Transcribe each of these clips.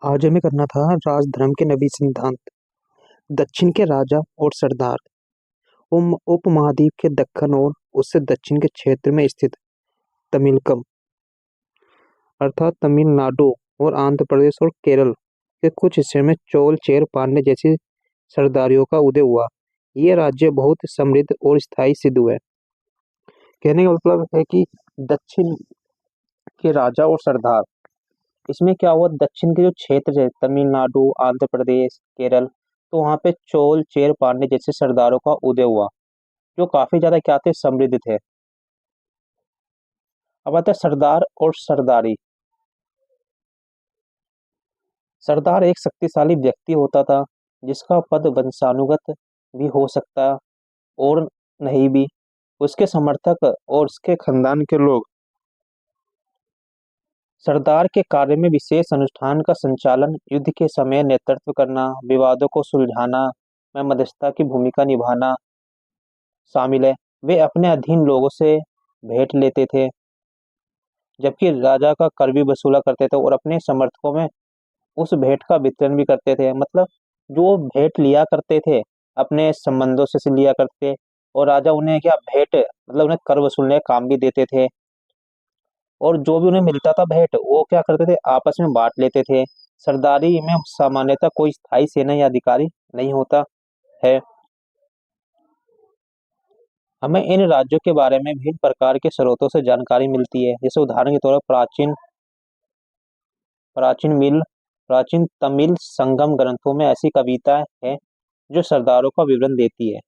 आज हमें करना था राजधर्म के नवी सिद्धांत। दक्षिण के राजा और सरदार। उपमहाद्वीप के दक्कन और उससे दक्षिण के क्षेत्र में स्थित तमिलकम अर्थात तमिलनाडु और आंध्र प्रदेश और केरल के कुछ हिस्से में चोल चेर पांड्य जैसी सरदारियों का उदय हुआ। ये राज्य बहुत समृद्ध और स्थायी सिद्ध हुए। कहने का मतलब है कि दक्षिण के राजा और सरदार, इसमें क्या हुआ, दक्षिण के जो क्षेत्र है तमिलनाडु, आंध्र प्रदेश, केरल, तो वहां पे चोल चेर पांड्य जैसे सरदारों का उदय हुआ जो काफी ज्यादा क्या थे, समृद्ध थे। अब आता है सरदार और सरदारी। सरदार एक शक्तिशाली व्यक्ति होता था जिसका पद वंशानुगत भी हो सकता और नहीं भी। उसके समर्थक और उसके खानदान के लोग सरदार के कार्य में विशेष अनुष्ठान का संचालन, युद्ध के समय नेतृत्व करना, विवादों को सुलझाना में मध्यस्थता की भूमिका निभाना शामिल है। वे अपने अधीन लोगों से भेंट लेते थे जबकि राजा का कर भी वसूला करते थे और अपने समर्थकों में उस भेंट का वितरण भी करते थे। मतलब जो भेंट लिया करते थे अपने संबंधों से लिया करते, और राजा उन्हें क्या भेंट मतलब उन्हें कर वसूलने का काम भी देते थे। और जो भी उन्हें मिलता था भेंट वो क्या करते थे, आपस में बांट लेते थे। सरदारी में सामान्यतः कोई स्थायी सेना या अधिकारी नहीं होता है। हमें इन राज्यों के बारे में विभिन्न प्रकार के स्रोतों से जानकारी मिलती है। जैसे उदाहरण के तौर पर प्राचीन मिल प्राचीन तमिल संगम ग्रंथों में ऐसी कविताएं हैं जो सरदारों का विवरण देती है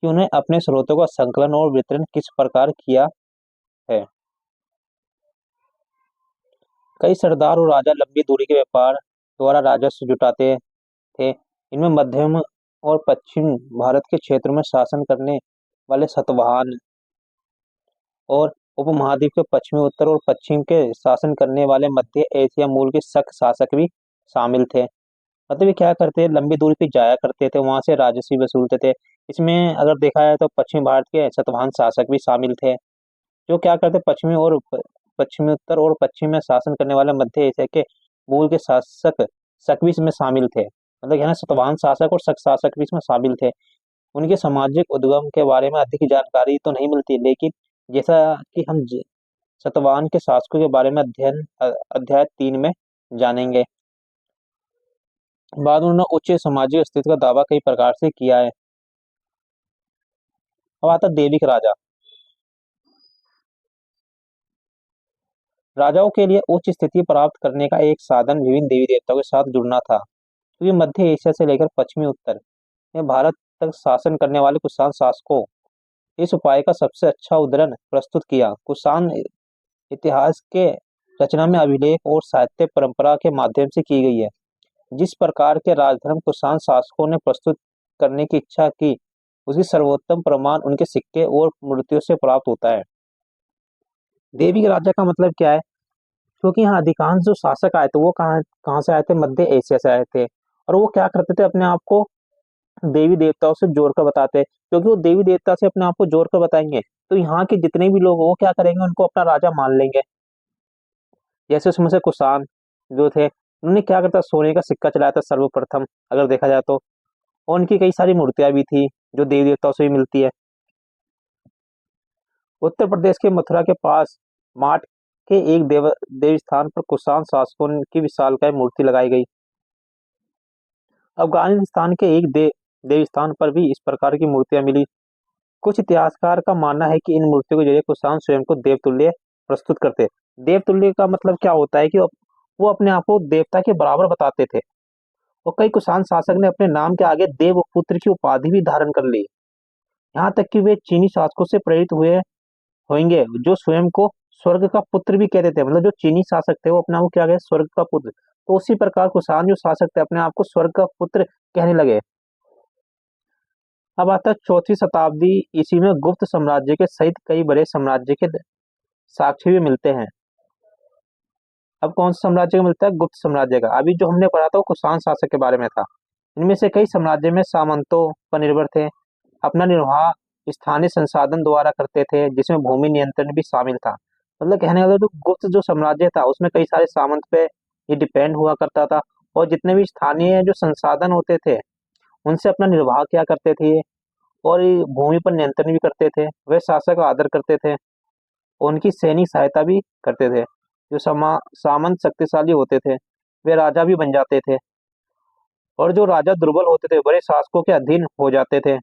कि उन्हें अपने स्रोतों का संकलन और वितरण किस प्रकार किया है। कई सरदार और राजा लंबी दूरी के व्यापार द्वारा राजस्व जुटाते थे। इनमें मध्यम और पश्चिम भारत के क्षेत्र में शासन करने वाले सतवाहन और उपमहाद्वीप के पश्चिमी, उत्तर और पश्चिम के शासन करने वाले मध्य एशिया मूल के शक शासक भी शामिल थे। मतलब ये क्या करते हैं, लंबी दूरी पे जाया करते थे, वहां से राजस्व वसूलते थे। इसमें अगर देखा जाए तो पश्चिम भारत के सतवाहन शासक भी शामिल थे जो क्या करते, पश्चिमी उत्तर और पश्चिम में शासन करने वाले मध्य एशिया के मूल के शासक शक भी इसमें शामिल थे। मतलब यहाँ सतवाहन शासक और शक शासक भी इसमें शामिल थे। उनके सामाजिक उद्गम के बारे में अधिक जानकारी तो नहीं मिलती, लेकिन जैसा कि हम सतवाहन के शासकों के बारे में अध्याय 3 में जानेंगे। बाद में उन्होंने उच्च सामाजिक अस्तित्व का दावा कई प्रकार से किया है। अब आता है दैविक राजा। राजाओं के लिए उच्च स्थिति प्राप्त करने का एक साधन विभिन्न देवी देवताओं के साथ जुड़ना था, क्योंकि मध्य एशिया से लेकर पश्चिमी उत्तर में भारत तक शासन करने वाले कुषाण शासकों इस उपाय का सबसे अच्छा उदाहरण प्रस्तुत किया। कुषाण इतिहास के रचना में अभिलेख और साहित्य परंपरा के माध्यम से की गई है। जिस प्रकार के राजधर्म कुषाण शासकों ने प्रस्तुत करने की इच्छा की, उसकी सर्वोत्तम प्रमाण उनके सिक्के और मूर्तियों से प्राप्त होता है। देवी राजा का मतलब क्या है, क्योंकि यहाँ अधिकांश जो शासक आए थे वो कहाँ कहाँ से आए थे, मध्य एशिया से आए थे। और वो क्या करते थे, अपने आप को देवी देवताओं से जोड़कर बताते, क्योंकि वो देवी देवता से अपने आप को जोड़कर बताएंगे तो यहाँ के जितने भी लोग वो क्या करेंगे, उनको अपना राजा मान लेंगे। जैसे उसमें से कुषाण जो थे, उन्होंने क्या करता, सोने का सिक्का चलाया था सर्वप्रथम अगर देखा जाए तो। और उनकी कई सारी मूर्तियां भी थी जो देवी देवताओं से भी मिलती है। उत्तर प्रदेश के मथुरा के पास माट के एक देव स्थान पर कुषाण शासकों की विशालकाय मूर्ति लगाई गई। अफगानिस्तान के एक देव स्थान पर भी इस प्रकार की मूर्तियां मिली। कुछ इतिहासकार का मानना है कि इन मूर्तियों के जरिए कुषाण स्वयं को देवतुल्य प्रस्तुत करते। देवतुल्य का मतलब क्या होता है कि वो अपने आप को देवता के बराबर बताते थे। और कई कुषाण शासक ने अपने नाम के आगे देवपुत्र की उपाधि भी धारण कर ली। यहाँ तक कि वे चीनी शासकों से प्रेरित हुए होंगे जो स्वयं को स्वर्ग का पुत्र भी कहते थे। मतलब जो चीनी शासक थे वो अपने आप को क्या कहे, स्वर्ग का पुत्र। तो उसी प्रकार कुषाण जो शासक थे अपने आप को स्वर्ग का पुत्र कहने लगे। अब आता है 4वीं शताब्दी ईस्वी में गुप्त साम्राज्य के सहित कई बड़े साम्राज्य के साक्ष्य भी मिलते हैं। अब कौन सा साम्राज्य का मिलता है, गुप्त साम्राज्य का। अभी जो हमने पढ़ा था वो कुषाण शासक के बारे में था। इनमें से कई साम्राज्य में सामंतों पर निर्भर थे, अपना निर्वाह स्थानीय संसाधन द्वारा करते थे जिसमें भूमि नियंत्रण भी शामिल था। मतलब कहने का जो गुप्त जो साम्राज्य था उसमें कई सारे सामंत पे ये डिपेंड हुआ करता था। और जितने भी स्थानीय जो संसाधन होते थे उनसे अपना निर्वाह किया करते थे, और ये भूमि पर नियंत्रण भी करते थे। वे शासक का आदर करते थे, उनकी सैनिक सहायता भी करते थे। जो सामंत शक्तिशाली होते थे वे राजा भी बन जाते थे, और जो राजा दुर्बल होते थे बड़े शासकों के अधीन हो जाते थे।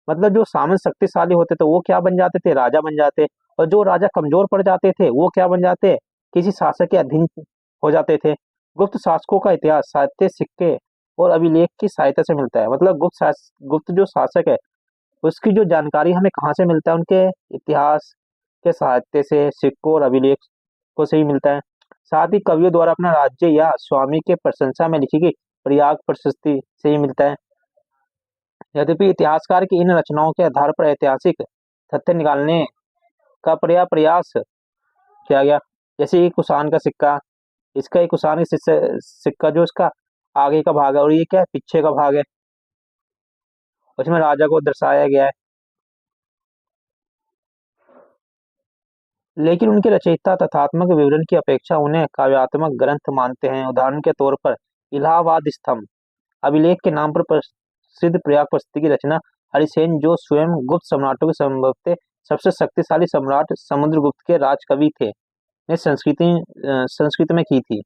मतलब जो सामंत शक्तिशाली होते थे वो क्या बन जाते थे, राजा बन जाते। और जो राजा कमजोर पड़ जाते थे वो क्या बन जाते, किसी शासक के अधीन हो जाते थे। गुप्त शासकों का इतिहास साहित्य, सिक्के और अभिलेख की सहायता से मिलता है। मतलब गुप्त जो शासक है उसकी जो जानकारी हमें कहाँ से मिलता है, उनके इतिहास के साहित्य से, सिक्कों और अभिलेख को से ही मिलता है। साथ ही कवियों द्वारा अपना राज्य या स्वामी के प्रशंसा में लिखी गई प्रयाग प्रशस्ति से ही मिलता है। यद्यपि इतिहासकार की इन रचनाओं के आधार पर ऐतिहासिक तथ्य निकालने का प्रयास किया गया। जैसे ये कुषाण का सिक्का, इसका एक कुषाण का सिक्का जो इसका आगे का भाग है और ये क्या है, पीछे का भाग है। उसमें राजा को दर्शाया गया है। लेकिन उनके रचयिता तथात्मक विवरण की अपेक्षा उन्हें काव्यात्मक ग्रंथ मानते हैं। उदाहरण के तौर पर इलाहाबाद स्तंभ अभिलेख के नाम पर प्रसिद्ध प्रयाग प्रस्तुति की रचना हरिसेन, जो स्वयं गुप्त सम्राटों के संभवतः सबसे शक्तिशाली सम्राट समुद्रगुप्त के राजकवि थे, ने संस्कृत में की थी।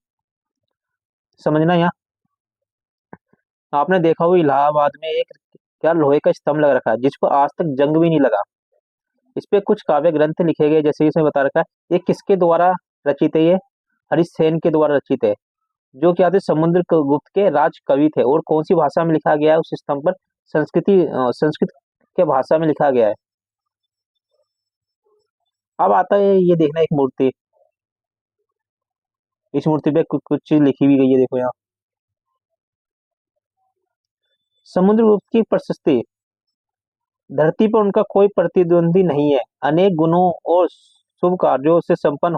समझना यहाँ, आपने देखा हो इलाहाबाद में एक क्या लोहे का स्तंभ लग रखा है जिस पर आज तक जंग भी नहीं लगा। इस पे कुछ काव्य ग्रंथ लिखे गए, जैसे इसमें बता रखा है। ये किसके द्वारा रचित है, ये हरिसेन के द्वारा रचित है, जो क्या थे, समुद्रगुप्त के राज कवि थे। और कौन सी भाषा में लिखा गया है उस स्तंभ पर, संस्कृत के भाषा में लिखा गया है। अब आता है ये देखना एक मूर्ति, इस मूर्ति पे कुछ चीज लिखी हुई गई है, देखो यहाँ समुद्रगुप्त की प्रशस्ति। धरती पर उनका कोई प्रतिद्वंदी नहीं है। अनेक गुणों और शुभ कार्यों से संपन्न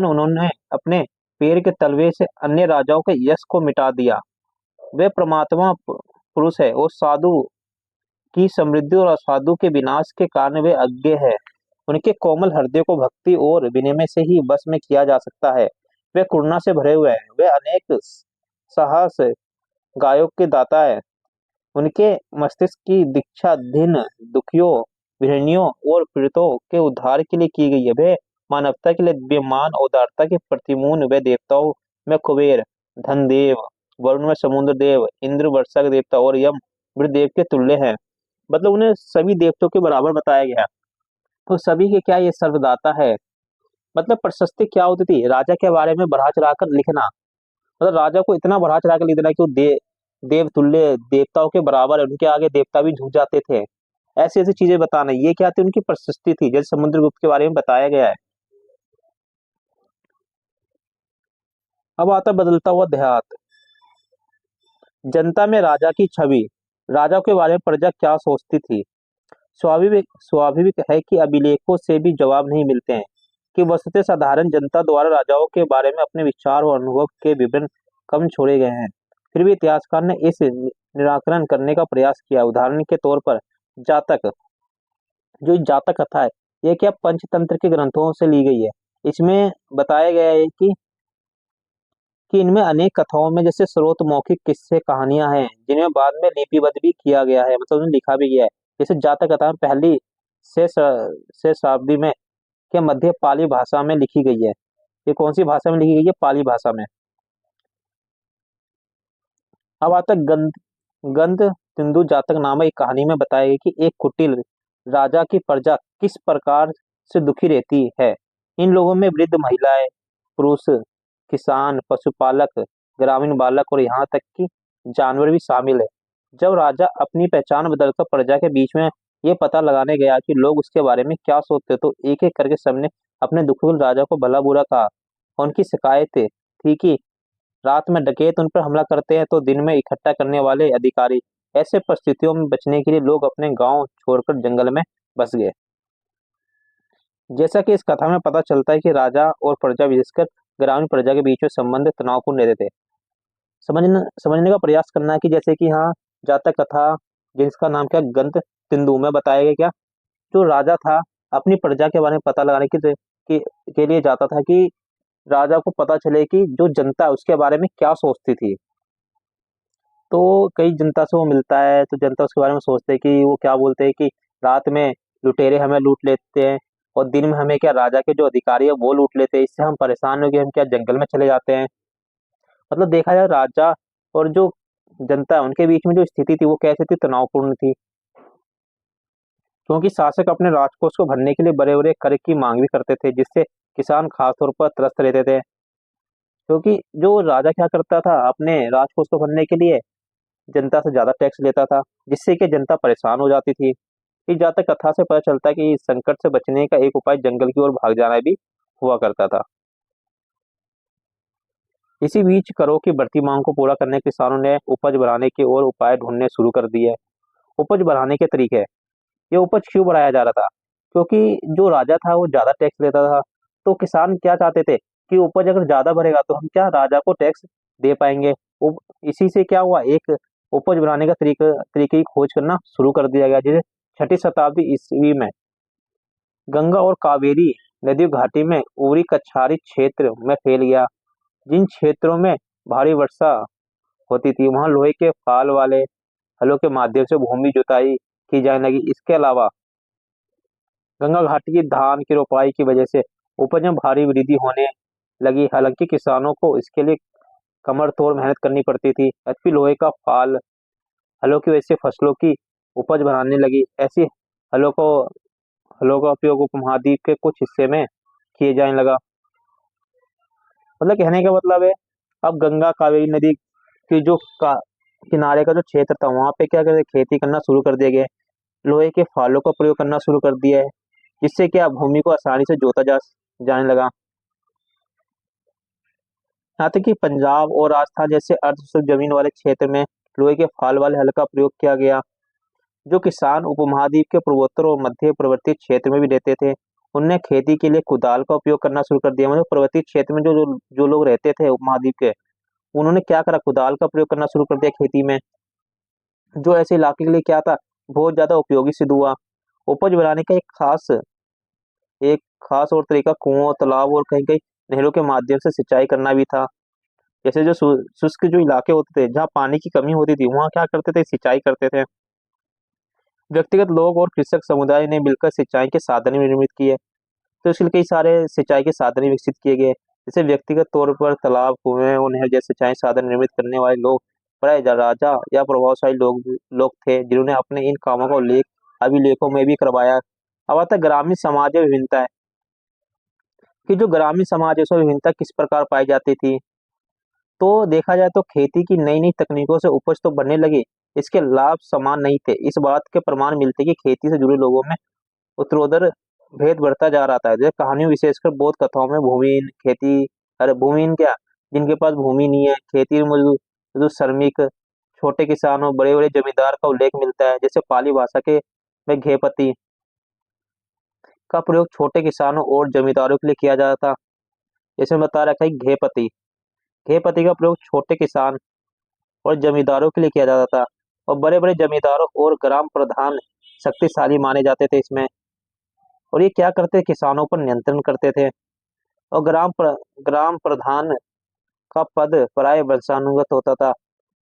उन्होंने अपने पैर के तलवे से अन्य राजाओं के यश को मिटा दिया। वे परमात्मा पुरुष है और साधु की समृद्धि और असाधु के विनाश के कारण वे अज्ञे है। उनके कोमल हृदय को भक्ति और विनम्र से ही बस में किया जा सकता है। वे करुणा से भरे हुए हैं, वे अनेक साहस गायों के दाता है। उनके मस्तिष्क की दीक्षा दिन दुखियों, गृहणियों और पीड़ितों के उद्धार के लिए की गई है। वे मानवता के लिए दिव्यमान उदारता के प्रतिमून, वे देवताओं में कुबेर, धनदेव, वरुण में समुद्र देव, इंद्र वर्षा के देवता और यम मृतदेव के तुल्य हैं। मतलब उन्हें सभी देवताओं के बराबर बताया गया है। तो सभी के क्या ये सर्वदाता है। मतलब प्रशस्ति क्या होती थी, राजा के बारे में बढ़ा चढ़ा कर लिखना। मतलब राजा को इतना बढ़ा चढ़ा कर लिख देना कि वो देव तुल्य, देवताओं के बराबर है, उनके आगे देवता भी झुक जाते थे। ऐसी ऐसी चीजें बताना, ये क्या थी, उनकी प्रशस्ति थी, जैसे समुद्रगुप्त के बारे में बताया गया है। अब आता बदलता हुआ देहात। जनता में राजा की छवि, राजा के बारे में प्रजा क्या सोचती थी। स्वाभाविक है कि अभिलेखों से भी जवाब नहीं मिलते हैं कि वस्तुतः साधारण जनता द्वारा राजाओं के बारे में अपने विचार और अनुभव के विवरण कम छोड़े गए हैं। फिर भी इतिहासकार ने इस निराकरण करने का प्रयास किया। उदाहरण के तौर पर जातक, जो जातक कथा है ये क्या पंचतंत्र के ग्रंथों से ली गई है। इसमें बताया गया है कि इनमें अनेक कथाओं में जैसे स्रोत मौखिक किस्से कहानियां हैं जिन्हें बाद में लिपिबद्ध भी किया गया है, मतलब उन्हें लिखा भी गया है। जैसे जातक कथा पहली से शताब्दी में के मध्य पाली भाषा में लिखी गई है। ये कौन सी भाषा में लिखी गई है, पाली भाषा में। अब आता गंध गंध तिंदु जातक नामक एक कहानी में बताया गया कि एक कुटिल राजा की प्रजा किस प्रकार से दुखी रहती है। इन लोगों में वृद्ध महिलाएं, पुरुष, किसान, पशुपालक, ग्रामीण बालक और यहाँ तक कि जानवर भी शामिल है। जब राजा अपनी पहचान बदलकर प्रजा के बीच में ये पता लगाने गया कि लोग उसके बारे में क्या सोचते, तो एक एक करके सबने अपने दुखी राजा को भला बुरा कहा। उनकी शिकायत थी कि रात में डकैत उन पर हमला करते हैं तो दिन में इकट्ठा करने वाले अधिकारी। ऐसे परिस्थितियों में बचने के लिए लोग अपने गांव छोड़कर जंगल में बस गए। जैसा कि इस कथा में पता चलता है कि राजा और प्रजा, विशेषकर ग्रामीण प्रजा के बीच में संबंध तनावपूर्ण रहते थे। समझने का प्रयास करना है कि जैसे कि हाँ, जातक कथा जिसका नाम क्या गंध तिंदु में बताया गया, क्या जो राजा था अपनी प्रजा के बारे में पता लगाने के लिए जाता था कि राजा को पता चले कि जो जनता है उसके बारे में क्या सोचती थी। तो कई जनता से वो मिलता है तो जनता उसके बारे में सोचते हैं कि वो क्या बोलते हैं कि रात में लुटेरे हमें लूट लेते हैं और दिन में हमें क्या राजा के जो अधिकारी है वो लूट लेते हैं, इससे हम परेशान हो गए, हम क्या जंगल में चले जाते हैं। मतलब देखा जाए राजा और जो जनता है उनके बीच में जो स्थिति थी वो कैसी थी, तनावपूर्ण थी। क्योंकि शासक अपने राजकोष को भरने के लिए बड़े बड़े कर की मांग भी करते थे, जिससे किसान खासतौर पर त्रस्त रहते थे। क्योंकि जो राजा क्या करता था, अपने राजकोष को भरने के लिए जनता से ज्यादा टैक्स लेता था, जिससे कि जनता परेशान हो जाती थी। इस जातक कथा से पता चलता है कि इस संकट से बचने का एक उपाय जंगल की ओर भाग जाना भी हुआ करता था। इसी बीच करों की बढ़ती मांग को पूरा करने किसानों ने उपज बढ़ाने के और उपाय ढूंढने शुरू कर दिए। उपज बढ़ाने के तरीके, ये उपज क्यों बढ़ाया जा रहा था? क्योंकि जो राजा था वो ज्यादा टैक्स लेता था। तो किसान क्या चाहते थे कि उपज अगर ज्यादा बढ़ेगा तो हम क्या राजा को टैक्स दे पाएंगे। इसी से क्या हुआ, एक उपज बढ़ाने का तरीके की खोज करना शुरू कर दिया गया, जिसे छठी शताब्दी ईस्वी में गंगा और कावेरी नदी घाटी में उरी कछारी क्षेत्र में फैल गया। जिन क्षेत्रों में भारी वर्षा होती थी वहां लोहे के फाल वाले हलों के माध्यम से भूमि जुताई की जाने लगी। इसके अलावा गंगा घाटी की धान की रोपाई की वजह से उपज में भारी वृद्धि होने लगी। हालांकि किसानों को इसके लिए कमर तोड़ मेहनत करनी पड़ती थी। यद्यपि लोहे का फाल हलों की वजह से फसलों की उपज बढ़ाने लगी। ऐसी हलों को हलों का उपयोग उपमहाद्वीप के कुछ हिस्से में किए जाने लगा। मतलब कहने का मतलब है, अब गंगा कावेरी नदी की जो किनारे का जो क्षेत्र था वहां पे क्या करे, खेती करना शुरू कर दिया गया है। लोहे के फालों का प्रयोग करना शुरू कर दिया है, जिससे क्या भूमि को आसानी से जोता जा जाने लगा। यहाँ तक कि पंजाब और राजस्थान जैसे अर्धशुष्क जमीन वाले क्षेत्र में लोहे के फाल वाले हल का प्रयोग किया गया। जो किसान उपमहाद्वीप के पूर्वोत्तर और मध्य पर्वतीय क्षेत्र में भी रहते थे, उनने खेती के लिए कुदाल का उपयोग करना शुरू कर दिया। मतलब पर्वतीय क्षेत्र में जो लोग रहते थे उपमहाद्वीप के, उन्होंने क्या करा, कुदाल का प्रयोग करना शुरू कर दिया खेती में, जो ऐसे इलाके के लिए क्या था, बहुत ज्यादा उपयोगी सिद्ध हुआ। उपज बढ़ाने का एक खास और तरीका कुओं, तालाब और कहीं कहीं नहरों के माध्यम से सिंचाई करना भी था। जैसे जो शुष्क जो इलाके होते थे जहाँ पानी की कमी होती थी वहाँ क्या करते थे, सिंचाई करते थे। व्यक्तिगत लोग और कृषक समुदाय ने मिलकर सिंचाई के साधन भी निर्मित किए। तो इसके लिए कई सारे सिंचाई के साधन भी विकसित किए गए। जैसे व्यक्तिगत तौर पर तालाब, कुएं और नहर जैसे सिंचाई साधन निर्मित करने वाले लोग प्राय राजा या प्रभावशाली लोग थे, जिन्होंने अपने इन कामों का उल्लेख अभिलेखों में भी करवाया। अब आता है ग्रामीण समाज में विभिन्नता है, कि जो ग्रामीण समाज है उसमें विभिन्नता किस प्रकार पाई जाती थी। तो देखा जाए तो खेती की नई नई तकनीकों से उपज तो बढ़ने लगी, इसके लाभ समान नहीं थे। इस बात के प्रमाण मिलते कि खेती से जुड़े लोगों में उत्तरोत्तर भेद बढ़ता जा रहा था। जैसे कहानियों विशेषकर बौद्ध कथाओं में भूमिहीन खेती, अरे भूमिहीन क्या, जिनके पास भूमि नहीं है, खेती मजदूर मजदूर श्रमिक, छोटे किसानों, बड़े बड़े जमींदार का उल्लेख मिलता है। जैसे पाली भाषा के में घेपति का प्रयोग छोटे किसानों और जमींदारों के लिए किया जाता था। जैसे बता रखा है घेपति, घेपति का प्रयोग छोटे किसान और जमींदारों के लिए किया जाता था। और बड़े बड़े जमींदारों और ग्राम प्रधान शक्तिशाली माने जाते थे इसमें। और ये क्या करते, किसानों पर नियंत्रण करते थे। और ग्राम प्रधान का पद प्राय वंशानुगत होता था।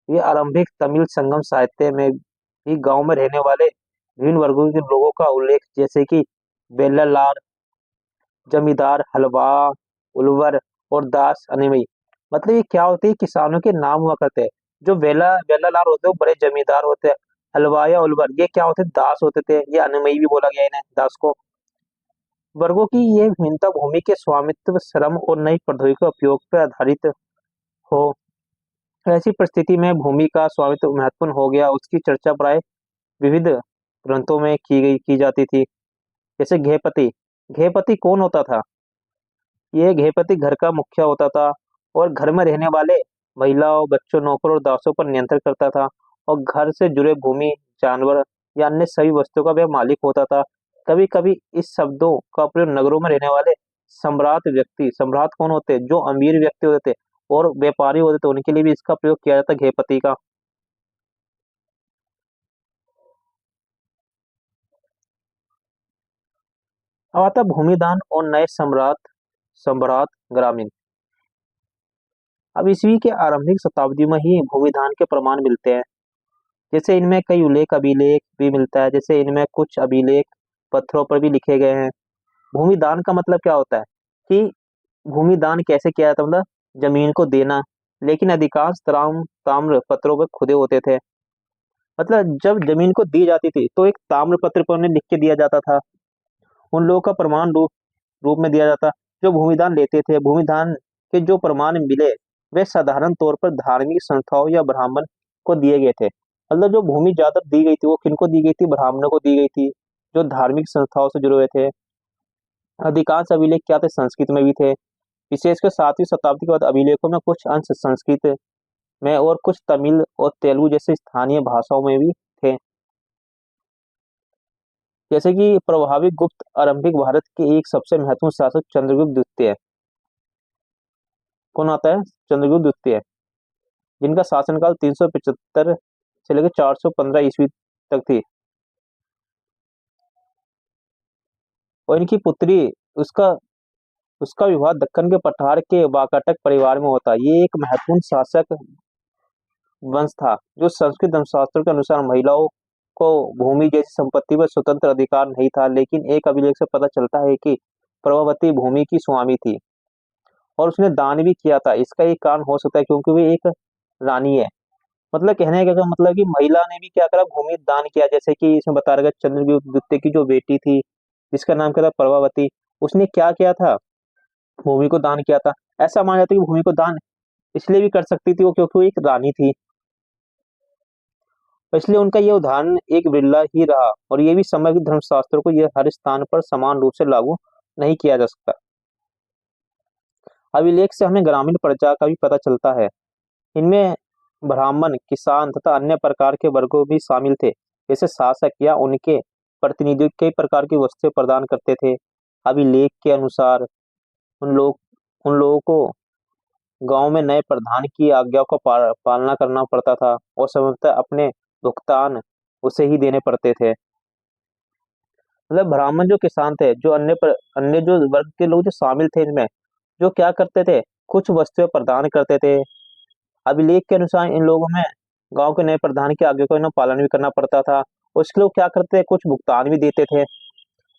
ये आरंभिक तमिल संगम साहित्य में भी गांव में रहने वाले विभिन्न वर्गों के लोगों का उल्लेख, जैसे कि बेल्लालार, जमींदार, हलवा, उलवर और दास अनिमई। मतलब ये क्या होते हैं, किसानों के नाम हुआ करते हैं। जो बेल्लालार होते हैं वो बड़े जमींदार होते हैं। हलवा या उलवर ये क्या होते हैं, दास होते थे। ये अनिमई भी बोला गया इन्हें, दास को। वर्गों की ये भिन्नता भूमि के स्वामित्व, श्रम और नई प्रौद्योगिकी का उपयोग पर आधारित हो। ऐसी परिस्थिति में भूमि का स्वामित्व महत्वपूर्ण हो गया। उसकी चर्चा प्राय विविध ग्रंथों में की जाती थी। जैसे घेपति, घेपति कौन होता था? ये घेपति घर का मुखिया होता था और घर में रहने वाले महिलाओं, बच्चों, नौकर और दासों पर नियंत्रण करता था। और घर से जुड़े भूमि, जानवर या अन्य सभी वस्तुओं का वह मालिक होता था। कभी कभी इस शब्दों का प्रयोग नगरों में रहने वाले सम्राट कौन होते, जो अमीर व्यक्ति होते थे और व्यापारी होते थे, उनके लिए भी इसका प्रयोग किया जाता घेपति का। अब आता भूमिदान और नए सम्राट सम्राट ग्रामीण। अब ईस्वी के आरंभिक शताब्दी में ही भूमिदान के प्रमाण मिलते हैं। जैसे इनमें कई उल्लेख अभिलेख भी मिलता है, जैसे इनमें कुछ अभिलेख पत्थरों पर भी लिखे गए हैं। भूमिदान का मतलब क्या होता है कि भूमिदान कैसे किया जाता, मतलब जमीन को देना, लेकिन अधिकांश ताम्र पत्रों पर खुदे होते थे। मतलब जब जमीन को दी जाती थी तो एक ताम्र पत्र पर उन्हें लिख के दिया जाता था, उन लोगों का प्रमाण रूप रूप में दिया जाता। जो भूमिदान लेते थे, भूमिदान के जो प्रमाण मिले वे साधारण तौर पर धार्मिक संस्थाओं या ब्राह्मण को दिए गए थे। मतलब जो भूमि ज्यादा दी गई थी वो किनको दी गई थी, ब्राह्मणों को दी गई थी, जो धार्मिक संस्थाओं से जुड़े हुए थे। अधिकांश अभिलेख क्या थे, संस्कृत में भी थे। विशेषकर 7वीं शताब्दी के बाद अभिलेखों में कुछ अंश संस्कृत में और कुछ तमिल और तेलुगु जैसे स्थानीय भाषाओं में भी थे। जैसे कि प्रभावित गुप्त आरंभिक भारत के एक सबसे महत्वपूर्ण शासक चंद्रगुप्त द्वितीय। कौन आता है? चंद्रगुप्त द्वितीय, जिनका शासनकाल 375 से लेकर 415 ईस्वी तक थी। और इनकी पुत्री, उसका उसका विवाह दक्कन के पठार के वाकाटक परिवार में होता। ये एक महत्वपूर्ण शासक वंश था जो संस्कृत धर्मशास्त्रों के अनुसार महिलाओं को भूमि जैसी संपत्ति पर स्वतंत्र अधिकार नहीं था, लेकिन एक अभिलेख से पता चलता है कि प्रभावती भूमि की स्वामी थी और उसने दान भी किया था। इसका एक कारण हो सकता है क्योंकि वे एक रानी है। मतलब कहने का मतलब कि महिला ने भी क्या करा, भूमि दान किया। जैसे कि इसमें बता रखा चंद्रगुप्त द्वितीय की जो बेटी थी जिसका नाम क्या था, प्रभावती, उसने क्या किया था, भूमि को दान किया था। ऐसा माना जाता है कि भूमि को दान इसलिए भी कर सकती थी वो क्योंकि वो एक रानी थी, इसलिए उनका यह उदाहरण एक बिरला ही रहा। और ये भी समग्र धर्मशास्त्रों को यह हर स्थान पर समान रूप से लागू नहीं किया जा सकता। अभिलेख से हमें ग्रामीण प्रजा का भी पता चलता है। इनमें ब्राह्मण, किसान तथा अन्य प्रकार के वर्गों भी शामिल थे। जैसे शासक या उनके प्रतिनिधि कई प्रकार की वस्तुएं प्रदान करते थे। अभिलेख के अनुसार उन लोगों को गांव में नए प्रधान की आज्ञा को पालना करना पड़ता था और संभवतः अपने भुगतान उसे ही देने पड़ते थे। मतलब ब्राह्मण जो किसान थे, जो अन्य जो वर्ग के लोग जो शामिल थे इनमें, जो क्या करते थे, कुछ वस्तुएं प्रदान करते थे। अभिलेख के अनुसार इन लोगों में गांव के नए प्रधान की आज्ञा को इन्हें पालन भी करना पड़ता था। उसके लोग क्या करते थे, कुछ भुगतान भी देते थे।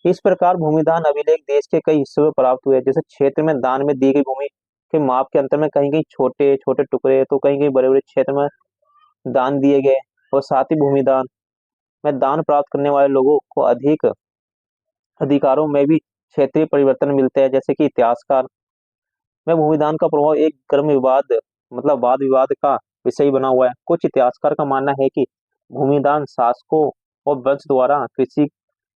इस प्रकार भूमिदान अभिलेख देश के कई हिस्सों में प्राप्त हुए। जैसे क्षेत्र में दान में दी गई भूमि के माप के अंतर में कहीं कहीं छोटे छोटे टुकड़े तो कहीं कहीं बड़े बड़े क्षेत्र में दान दिए गए। और साथ ही भूमिदान में दान प्राप्त करने वाले लोगों को अधिक अधिकारों में भी क्षेत्रीय परिवर्तन मिलते हैं। जैसे कि इतिहासकार में भूमिदान का प्रभाव एक गर्म विवाद, मतलब वाद विवाद का विषय बना हुआ है। कुछ इतिहासकार का मानना है कि भूमिदान शासकों और वंश द्वारा कृषि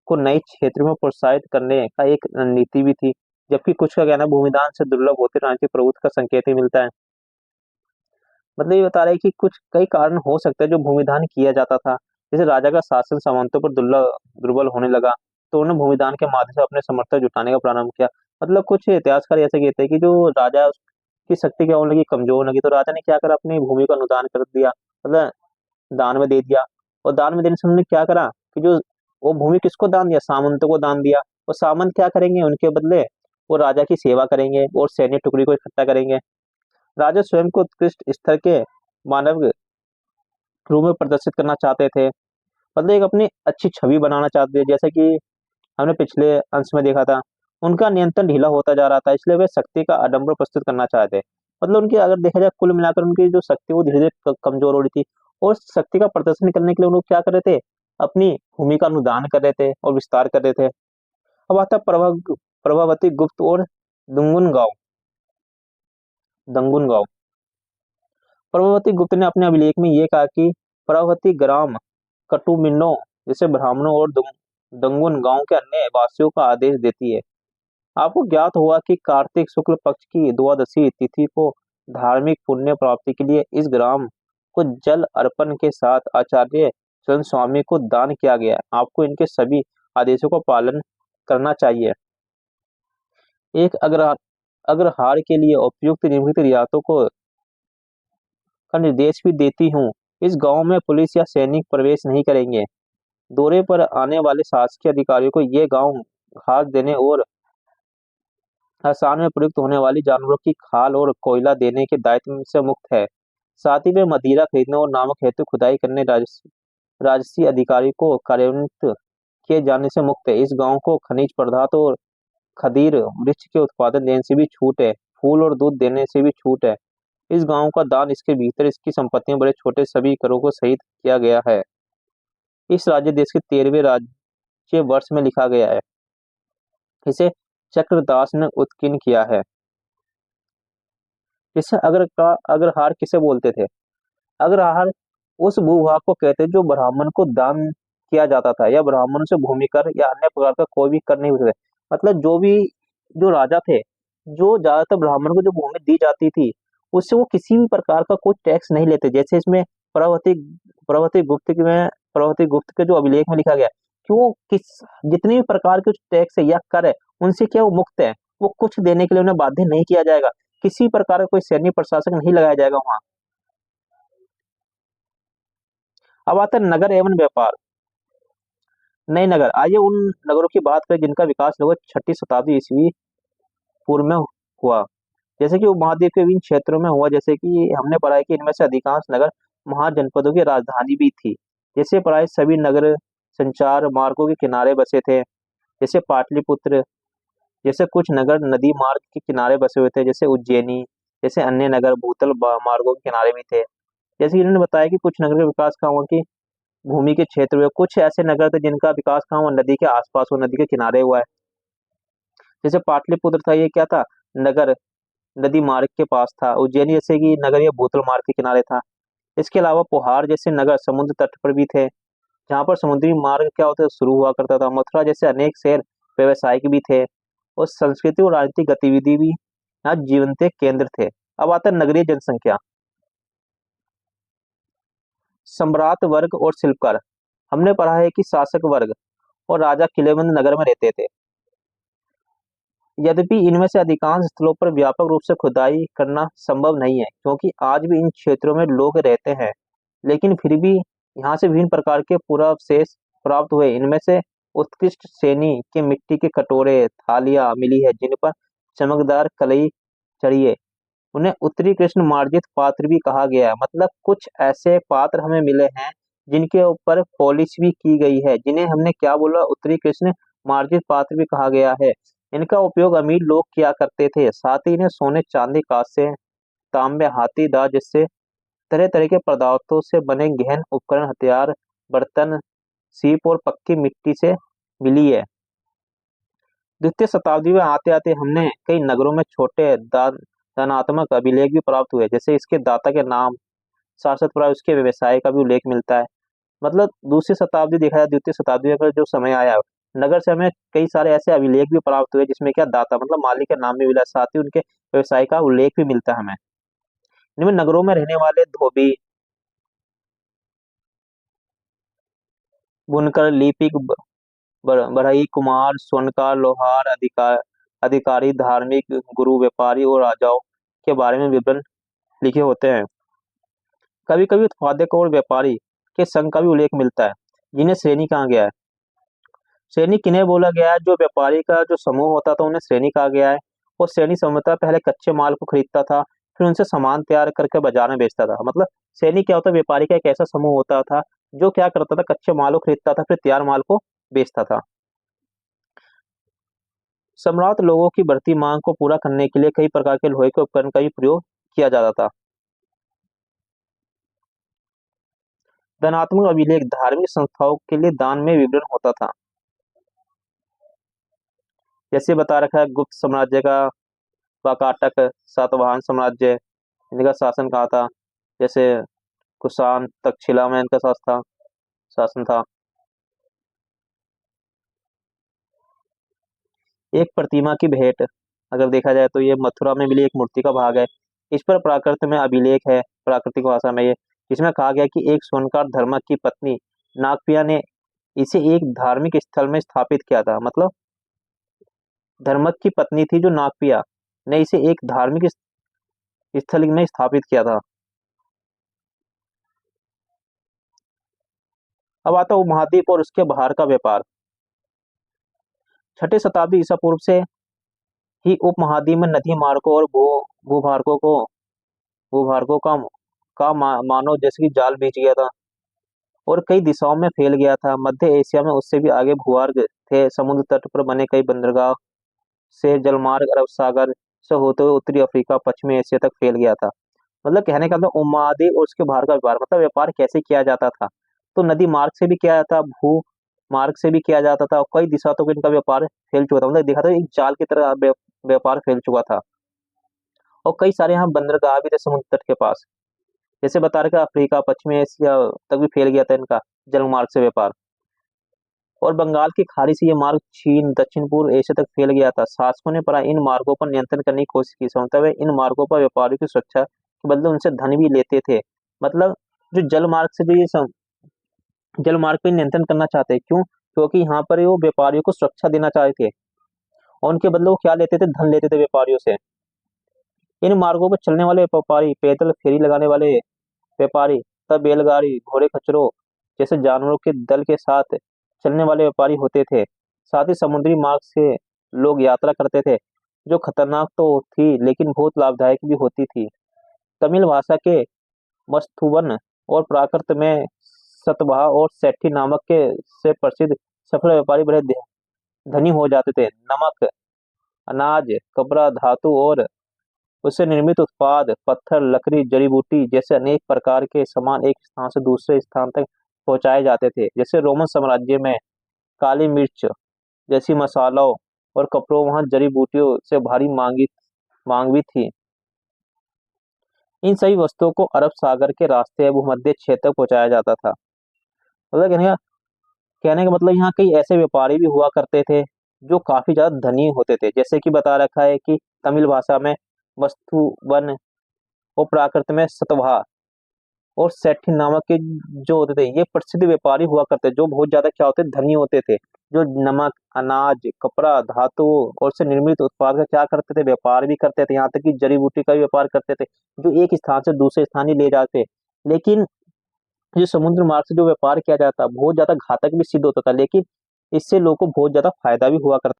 को नए क्षेत्रों में प्रोत्साहित करने का एक रणनीति भी थी, जबकि कुछ का कहना है भूमिदान से दुर्लभ होते राजनीतिक प्रभुत्व का संकेत ही मिलता है। मतलब ये बता रहे हैं कि कुछ कई कारण हो सकते हैं जो भूमिदान किया जाता था। जैसे राजा का शासन सामंतों पर दुर्बल होने लगा तो उन्होंने भूमिदान के माध्यम से अपने समर्थक जुटाने का प्रारंभ किया। मतलब कुछ इतिहासकार ऐसे कहते हैं कि जो राजा की शक्ति क्या होने लगी, कमजोर होने लगी, तो राजा ने क्या करा, अपनी भूमि का अनुदान कर दिया, मतलब दान में दे दिया। और दान में देने से उन्होंने क्या करा कि जो वो भूमि किसको दान दिया, सामंतों को दान दिया। और सामंत क्या करेंगे, उनके बदले वो राजा की सेवा करेंगे और सैन्य टुकड़ी को इकट्ठा करेंगे। राजा स्वयं को उत्कृष्ट स्तर के मानव रूप में प्रदर्शित करना चाहते थे, मतलब एक अपनी अच्छी छवि बनाना चाहते थे। जैसे कि हमने पिछले अंश में देखा था, उनका नियंत्रण ढीला होता जा रहा था, इसलिए वे शक्ति का आडंबर प्रस्तुत करना चाहते। मतलब उनकी अगर देखा जाए कुल मिलाकर उनकी जो शक्ति वो धीरे धीरे कमजोर हो रही थी। और शक्ति का प्रदर्शन करने के लिए वो लोग क्या कर रहे थे, अपनी भूमि का अनुदान कर रहे थे और विस्तार कर रहे थे। अब आता प्रभावती गुप्त और दुंगुन गांव दंगुन गांव। प्रभावती गुप्त ने अपने अभिलेख में ये कहा कि प्रभावती ग्राम कटुमिन्नो जैसे ब्राह्मणों और दंगुन गांव के अन्य वासियों का आदेश देती है। आपको ज्ञात हुआ कि कार्तिक शुक्ल पक्ष की द्वादशी तिथि को धार्मिक पुण्य प्राप्ति के लिए इस ग्राम को जल अर्पण के साथ आचार्य चंद्र स्वामी को दान किया गया। आपको इनके सभी आदेशों का पालन करना चाहिए। एक अग्रहार के लिए उपयुक्त निम्नलिखित रियायतों को का निर्देश भी देती हूँ। इस गांव में पुलिस या सैनिक प्रवेश नहीं करेंगे। दौरे पर आने वाले शासकीय अधिकारियों को ये गांव घास देने और हसान में प्रयुक्त होने वाली जानवरों की खाल और कोयला देने के दायित्व से मुक्त है। साथ ही वे मदिरा खरीदने और नामक हेतु खुदाई करने राजसी अधिकारी को कार्यान्वित किए जाने से मुक्त है। इस गांव को खनिज पदार्थ और खदीर वृक्ष के उत्पादन देने से भी छूट है। फूल और दूध देने से भी छूट है। इस गांव का दान इसके भीतर इसकी संपत्तियों बड़े छोटे सभी करों को सहित किया गया है। इस राज्य देश के 13वें राज्य वर्ष में लिखा गया है। इसे चक्रदास ने उत्कीर्ण किया है। इसे अग्रहार किसे बोलते थे? अग्रहार उस भूभाग को कहते हैं जो ब्राह्मण को दान किया जाता था या ब्राह्मणों से भूमि कर या अन्य प्रकार का कोई भी कर नहीं होते थे। मतलब जो राजा थे, जो ज्यादातर ब्राह्मण को जो भूमि दी जाती थी, उससे वो किसी भी प्रकार का कोई टैक्स नहीं लेते। जैसे इसमें प्रवृत्ति प्रवृत्ति गुप्त में प्रवृत्ति गुप्त के जो अभिलेख में लिखा गया कि वो किस जितने भी प्रकार के टैक्स है या कर है, उनसे क्या वो मुक्त है। वो कुछ देने के लिए उन्हें बाध्य नहीं किया जाएगा। किसी प्रकार का कोई सैन्य प्रशासक नहीं लगाया जाएगा वहां। अब आता है नगर एवं व्यापार। नए नगर, आइए उन नगरों की बात करें जिनका विकास लगभग 6ठी शताब्दी ईस्वी पूर्व में हुआ। जैसे कि उपमहाद्वीप के विभिन्न क्षेत्रों में हुआ। जैसे कि हमने पढ़ा है कि इनमें से अधिकांश नगर महाजनपदों की राजधानी भी थी। जैसे प्राय सभी नगर संचार मार्गों के किनारे बसे थे, जैसे पाटलिपुत्र। जैसे कुछ नगर नदी मार्ग के किनारे बसे हुए थे, जैसे उज्जैनी। जैसे अन्य नगर भूतल मार्गों के किनारे भी थे। जैसे कि इन्होंने बताया कि कुछ नगर का विकास कहाँ हुआ कि भूमि के क्षेत्र में। कुछ ऐसे नगर थे जिनका विकास कहाँ हुआ, नदी के आसपास और नदी के किनारे हुआ है। जैसे पाटलिपुत्र था, ये क्या था, नगर नदी मार्ग के पास था। उज्जैनी जैसे कि नगर ये भूतल मार्ग के किनारे था। इसके अलावा पोहार जैसे नगर समुद्र तट पर भी थे, जहाँ पर समुद्री मार्ग क्या होता है शुरू हुआ करता था। मथुरा जैसे अनेक शहर व्यवसायिक भी थे और संस्कृति और राजनीतिक गतिविधि भी यहाँ जीवंत केंद्र थे। अब आता है नगरीय जनसंख्या, सम्राट वर्ग और शिल्पकार। हमने पढ़ा है कि शासक वर्ग और राजा किलेबंद नगर में रहते थे। यद्यपि इनमें से अधिकांश स्थलों पर व्यापक रूप से खुदाई करना संभव नहीं है, क्योंकि आज भी इन क्षेत्रों में लोग रहते हैं। लेकिन फिर भी यहाँ से विभिन्न प्रकार के पुरावशेष प्राप्त हुए। इनमें से उत्कृष्ट श्रेणी के मिट्टी के कटोरे थालियां मिली है, जिन पर चमकदार कलई चढ़ी है। उन्हें उत्तरी कृष्ण मार्जित पात्र भी कहा गया है। मतलब कुछ ऐसे पात्र हमें मिले हैं जिनके ऊपर पॉलिश भी की गई है, जिन्हें हमने क्या बोला, उत्तरी कृष्ण मार्जित पात्र भी कहा गया है। इनका उपयोग अमीर लोग किया करते थे। साथ ही इन्हें सोने चांदी कांसे तांबे हाथी दांत जैसे तरह तरह के पदार्थों से बने गहन उपकरण हथियार बर्तन सीप और पक्की मिट्टी से मिली है। द्वितीय शताब्दी में आते आते हमने कई नगरों में छोटे दानात्मक अभिलेख भी प्राप्त हुए। जैसे इसके दाता के नाम शासक प्राय उसके व्यवसाय का भी उल्लेख मिलता है। मतलब दूसरी शताब्दी देखा जाए, द्वितीय शताब्दी में जो समय आया, नगर से हमें कई सारे ऐसे अभिलेख भी प्राप्त हुए जिसमें क्या दाता मतलब मालिक का नाम भी मिला, साथ ही उनके व्यवसाय का उल्लेख भी मिलता है हमें। इनमें नगरों में रहने वाले धोबी बुनकर लिपिक बढ़ई कुमार स्वर्णकार लोहार अधिकारी धार्मिक गुरु व्यापारी और राजाओं के बारे में विवरण लिखे होते हैं। कभी कभी उत्पादक और व्यापारी के संघ का भी उल्लेख मिलता है, जिन्हें श्रेणी कहा गया है। श्रेणी किन्हें बोला गया है? जो व्यापारी का जो समूह होता था उन्हें श्रेणी कहा गया है। और श्रेणी समूहतः पहले कच्चे माल को खरीदता था, फिर उनसे सामान तैयार करके बाजार में बेचता था। मतलब श्रेणी क्या होता है, व्यापारी का एक ऐसा समूह होता था जो क्या करता था, कच्चे माल को खरीदता था, फिर तैयार माल को बेचता था। सम्राट लोगों की बढ़ती मांग को पूरा करने के लिए कई प्रकार के लोहे के उपकरण का भी प्रयोग किया जाता था। धनात्मक अभिलेख धार्मिक संस्थाओं के लिए दान में विवरण होता था। जैसे बता रखा है गुप्त साम्राज्य का वाकाटक सातवाहन साम्राज्य, इनका शासन कहा था। जैसे कुषाण तक्षशिला में इनका शासन था। एक प्रतिमा की भेंट अगर देखा जाए तो ये मथुरा में मिली एक मूर्ति का भाग है। इस पर प्राकृत में अभिलेख है, प्राकृतिक भाषा में ये, जिसमें कहा गया कि एक स्वर्णकार धर्मक की पत्नी नागपिया ने इसे एक धार्मिक स्थल में स्थापित किया था। मतलब धर्मक की पत्नी थी जो नागपिया ने इसे एक धार्मिक स्थल में स्थापित किया था। अब आता है उपमहाद्वीप और उसके बाहर का व्यापार। 6ठी शताब्दी ईसा पूर्व से ही उपमहाद्वीप में नदी मार्गों और भूभार्गों को भूभार्गों का मानव जैसे कि जाल बिछ गया था और कई दिशाओं में फैल गया था। मध्य एशिया में उससे भी आगे भूभार्ग थे। समुद्र तट पर बने कई बंदरगाह से जलमार्ग अरब सागर से होते हुए उत्तरी अफ्रीका पश्चिमी एशिया तक फैल गया था। मतलब कहने का मतलब उपमहाद्वीप और उसके बाहर का व्यापार, मतलब व्यापार कैसे किया जाता था, तो नदी मार्ग से भी किया जाता, भू मार्ग से भी किया जाता था और कई दिशा तक इनका व्यापार फैल चुका था। मतलब देखा था एक जाल की तरह व्यापार फैल चुका था और कई सारे यहाँ बंदरगाह भी थे समुद्र तट के पास। जैसे बता रहे थे अफ्रीका पश्चिमी एशिया तक भी फैल गया था इनका जलमार्ग से व्यापार। और बंगाल की खाड़ी से ये मार्ग चीन दक्षिण पूर्व एशिया तक फैल गया था। शासकों ने प्राय इन मार्गों पर नियंत्रण करने की कोशिश की, मतलब वे इन मार्गों पर व्यापारियों की सुरक्षा के बदले उनसे धन भी लेते थे। मतलब जो जल मार्ग से जो जल मार्ग पे नियंत्रण करना चाहते हैं, क्यों? क्योंकि यहाँ पर वो व्यापारियों को सुरक्षा देना चाहते थे और उनके बदले वो क्या लेते थे? धन लेते थे व्यापारियों से। इन मार्गों पर चलने वाले व्यापारी, पैदल फेरी लगाने वाले व्यापारी, तब बैलगाड़ी घोड़े खच्चरों जैसे जानवरों के दल के साथ चलने वाले व्यापारी होते थे। साथ ही समुद्री मार्ग से लोग यात्रा करते थे, जो खतरनाक तो थी लेकिन बहुत लाभदायक भी होती थी। तमिल भाषा के मस्तूबन और प्राकृत में सतवाह और सेठी नामक के से प्रसिद्ध सफल व्यापारी बड़े धनी हो जाते थे। नमक, अनाज, कपड़ा, धातु और उससे निर्मित उत्पाद, पत्थर, लकड़ी, जड़ी बूटी जैसे अनेक प्रकार के सामान एक स्थान से दूसरे स्थान तक पहुंचाए जाते थे। जैसे रोमन साम्राज्य में काली मिर्च जैसी मसालों और कपड़ों, वहां जड़ी बूटियों से भारी मांग भी थी। इन सभी वस्तुओं को अरब सागर के रास्ते भूमध्य क्षेत्र तक पहुंचाया जाता था। मतलब कहने का मतलब यहाँ कई ऐसे व्यापारी भी हुआ करते थे जो काफी ज्यादा धनी होते थे। जैसे कि बता रखा है कि तमिल भाषा में वस्तुवन और प्राकृत में सतवाह और सेठी नामक के जो होते थे, ये प्रसिद्ध व्यापारी हुआ करते, जो बहुत ज्यादा क्या होते, धनी होते थे। जो नमक, अनाज, कपड़ा, धातु और से निर्मित उत्पाद का क्या करते थे? व्यापार भी करते थे। यहाँ तक कि जड़ी बूटी का भी व्यापार करते थे, जो एक स्थान से दूसरे स्थान ही ले जाते। लेकिन जो समुद्र मार्ग से जो व्यापार किया जाता बहुत ज्यादा घातक भी सिद्ध होता था, लेकिन इससे लोगों को बहुत ज्यादा फायदा भी हुआ करता।